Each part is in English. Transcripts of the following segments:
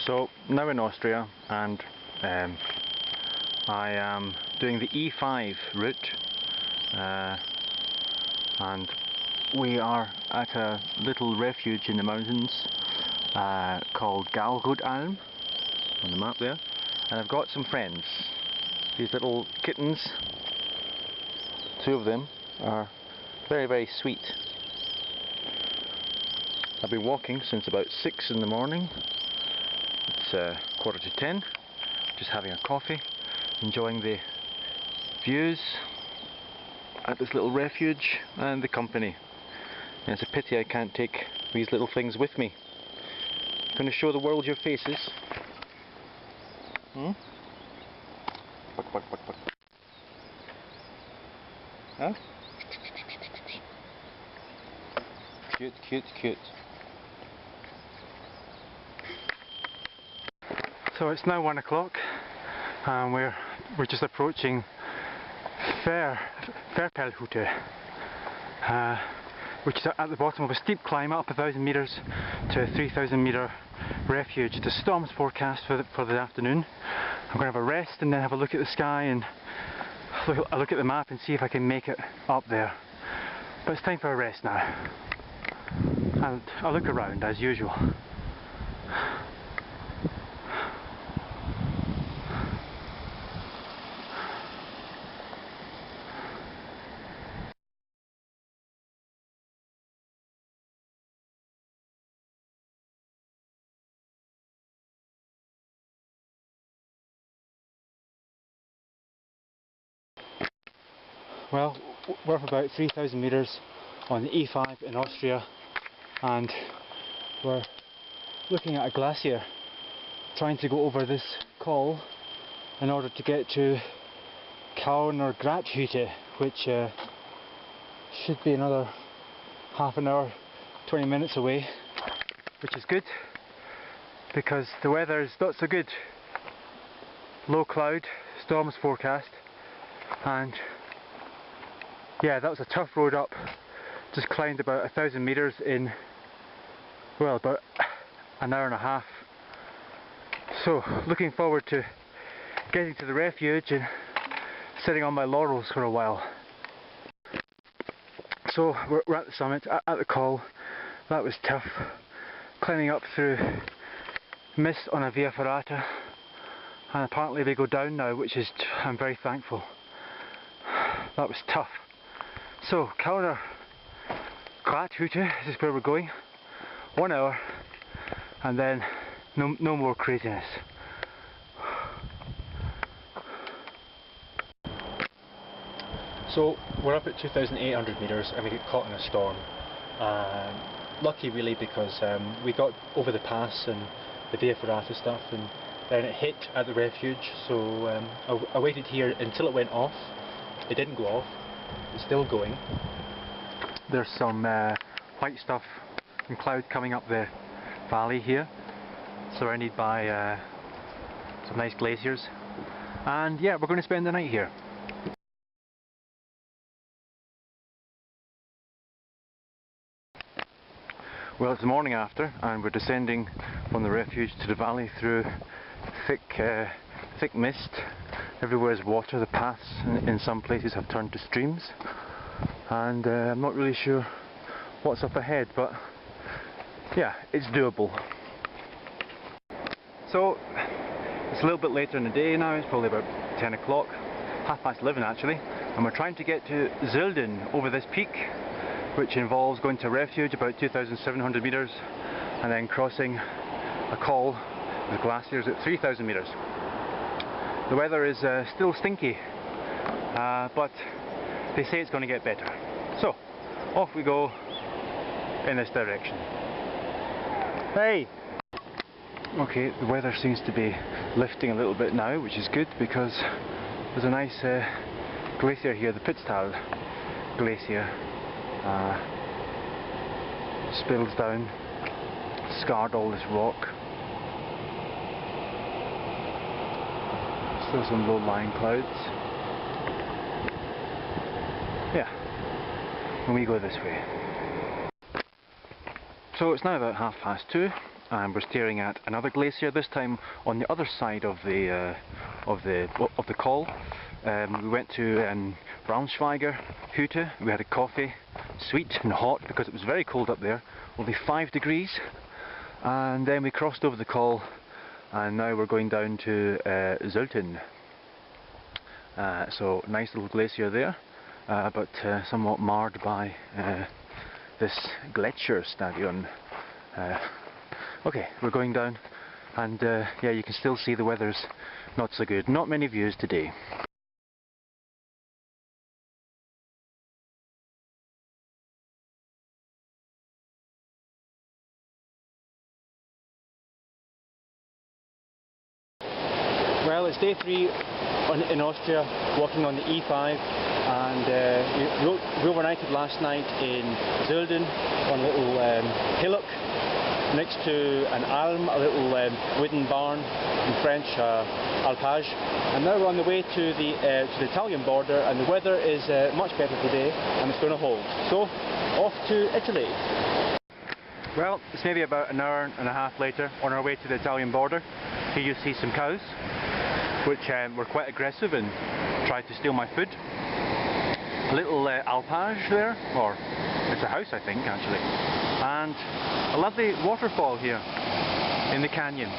So now in Austria, and I am doing the E5 route, and we are at a little refuge in the mountains called Alm on the map there, and I've got some friends. These little kittens, two of them, are very, very sweet. I've been walking since about 6 in the morning. It's 9:45, just having a coffee, enjoying the views at this little refuge and the company. And it's a pity I can't take these little things with me. I'm going to show the world your faces. Buck, buck, buck, buck. Huh? Cute, cute, cute. So it's now 1 o'clock and we're just approaching Pfitscherjoch, which is at the bottom of a steep climb up 1,000 metres to a 3,000 metre refuge. The storm's forecast for the afternoon. I'm going to have a rest and then have a look at the sky and look at the map and see if I can make it up there. But it's time for a rest now. I'll look around as usual. Well, we're up about 3,000 metres on the E5 in Austria, and we're looking at a glacier, trying to go over this col in order to get to Tyroler Höhenweg, which should be another half an hour, 20 minutes away, which is good because the weather is not so good. Low cloud, storms forecast, and yeah, that was a tough road up. Just climbed about 1,000 metres in, well, about an hour and a half. So, looking forward to getting to the refuge and sitting on my laurels for a while. So, we're at the summit, at the col. That was tough. Climbing up through mist on a via ferrata, and apparently they go down now, which is, I'm very thankful. That was tough. So, Tyroler Höhenweg, this is where we're going. 1 hour, and then no more craziness. So, we're up at 2,800 metres and we get caught in a storm. Lucky really, because we got over the pass and the via ferrata stuff, and then it hit at the refuge, so I waited here until it went off. It didn't go off. It's still going. There's some white stuff and cloud coming up the valley here, surrounded by some nice glaciers, and yeah, we're going to spend the night here. Well, it's the morning after and we're descending from the refuge to the valley through thick mist. Everywhere is water. The paths in some places have turned to streams, and I'm not really sure what's up ahead, but yeah, it's doable. So it's a little bit later in the day now. It's probably about 10 o'clock, 11:30 actually, and we're trying to get to Zillertal over this peak, which involves going to a refuge about 2,700 metres and then crossing a col with glaciers at 3,000 metres. The weather is still stinky, but they say it's going to get better. So, off we go in this direction. Hey! Okay, the weather seems to be lifting a little bit now, which is good because there's a nice glacier here, the Prutz glacier. Spills down, scarred all this rock. Still some low-lying clouds. Yeah, and we go this way. So it's now about 2:30, and we're staring at another glacier, this time on the other side of the col. We went to Braunschweiger Hütte. We had a coffee, sweet and hot because it was very cold up there, only 5 degrees, and then we crossed over the col, and now we're going down to Zillertal. So nice little glacier there, but somewhat marred by this Gletscherstadion. Okay, we're going down, and yeah, you can still see the weather's not so good. Not many views today. Well, it's day 3 in Austria, walking on the E5, and we overnighted last night in Zillertal on a little hillock next to an Alm, a little wooden barn, in French, alpage. And now we're on the way to the Italian border, and the weather is much better today, and it's going to hold. So, off to Italy. Well, it's maybe about an hour and a half later, on our way to the Italian border. Here you see some cows, which were quite aggressive and tried to steal my food. A little alpage there, or it's a house I think actually, and a lovely waterfall here in the canyon.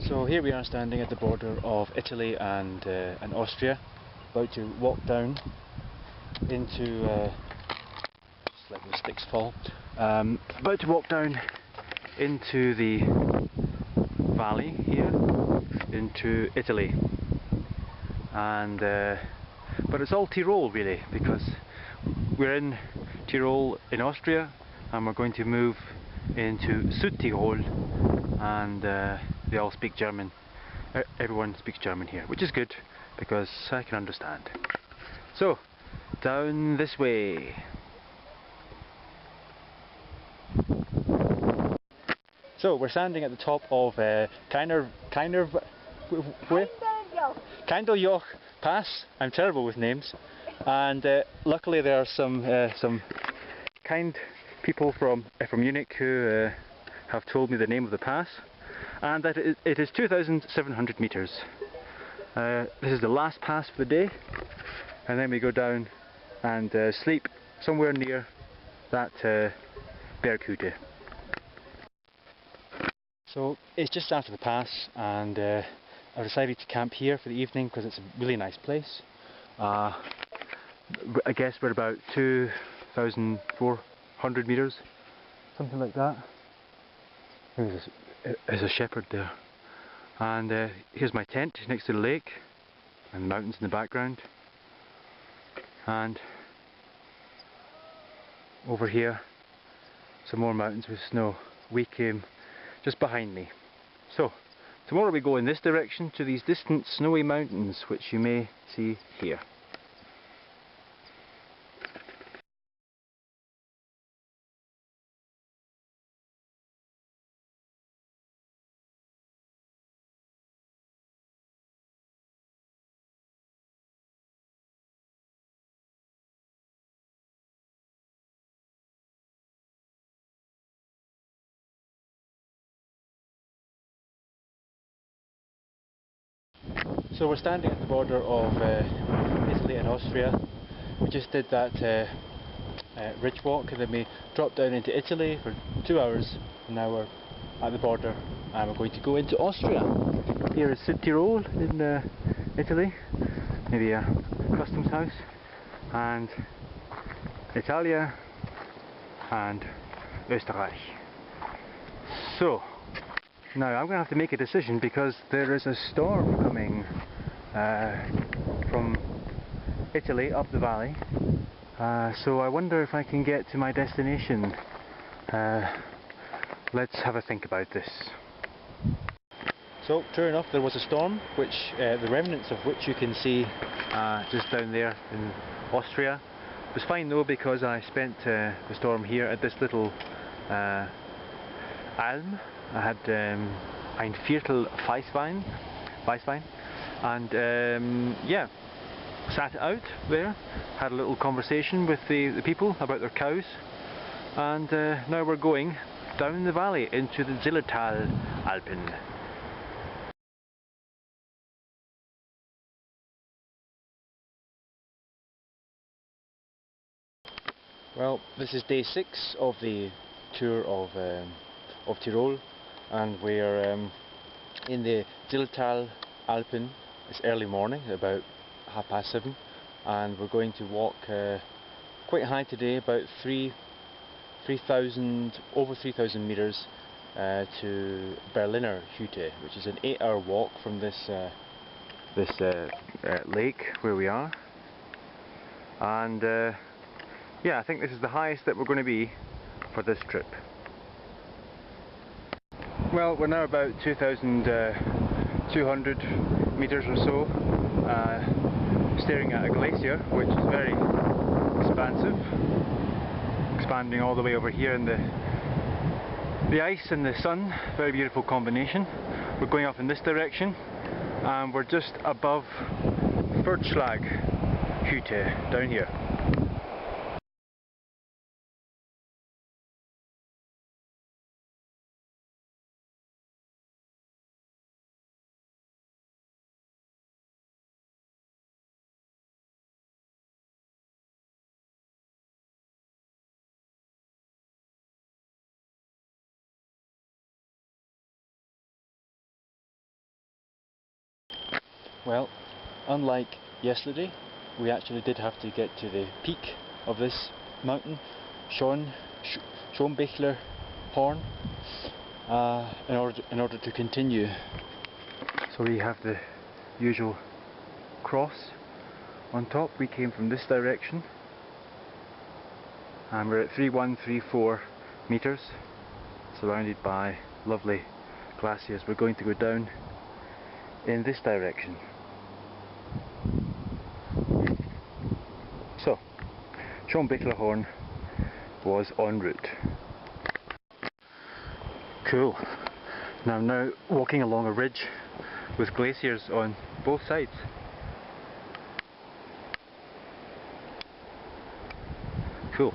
So here we are standing at the border of Italy and Austria, about to walk down into just let the sticks fall. About to walk down into the valley here, into Italy, and but it's all Tyrol really, because we're in Tyrol in Austria, and we're going to move into Tyrol, and they all speak German. Everyone speaks German here, which is good because I can understand. So, down this way. So we're standing at the top of Tyroler Pass. I'm terrible with names, and luckily there are some kind people from Munich who have told me the name of the pass, and that it is 2,700 meters. This is the last pass for the day, and then we go down and sleep somewhere near that Bockhütte. So it's just after the pass, and I've decided to camp here for the evening because it's a really nice place. I guess we're about 2,400 meters, something like that. There's a shepherd there, and here's my tent next to the lake and the mountains in the background, and over here some more mountains with snow. We came just behind me. So tomorrow we go in this direction to these distant snowy mountains, which you may see here. So we're standing at the border of Italy and Austria. We just did that ridge walk, and then we dropped down into Italy for 2 hours, and now we're at the border and we're going to go into Austria. Here is Tyrol in Italy, maybe a customs house, and Italia and Österreich. So now I'm going to have to make a decision because there is a storm coming from Italy up the valley, so I wonder if I can get to my destination. Let's have a think about this. So true enough, there was a storm, which the remnants of which you can see just down there in Austria. It was fine though, because I spent the storm here at this little Alm. I had ein Viertel Weißwein, and yeah, sat out there, had a little conversation with the people about their cows, and now we're going down the valley into the Zillertal Alpen. Well, this is day 6 of the tour of Tyrol, and we're in the Zillertal Alpen. It's early morning, about 7:30, and we're going to walk quite high today, about 3,000, over 3,000 meters to Berliner Hütte, which is an 8-hour walk from this lake where we are, and yeah, I think this is the highest that we're going to be for this trip. Well, we're now about 2,200 meters or so, staring at a glacier which is very expansive, expanding all the way over here in the ice and the sun. Very beautiful combination. We're going off in this direction, and we're just above Pfitscherjoch Hütte down here. Well, unlike yesterday, we actually did have to get to the peak of this mountain, Schrammacher Horn, in order to continue. So we have the usual cross on top. We came from this direction, and we're at 3,134 meters, surrounded by lovely glaciers. We're going to go down in this direction. So, Schrammacher Horn was en route. Cool. Now I'm now walking along a ridge with glaciers on both sides. Cool.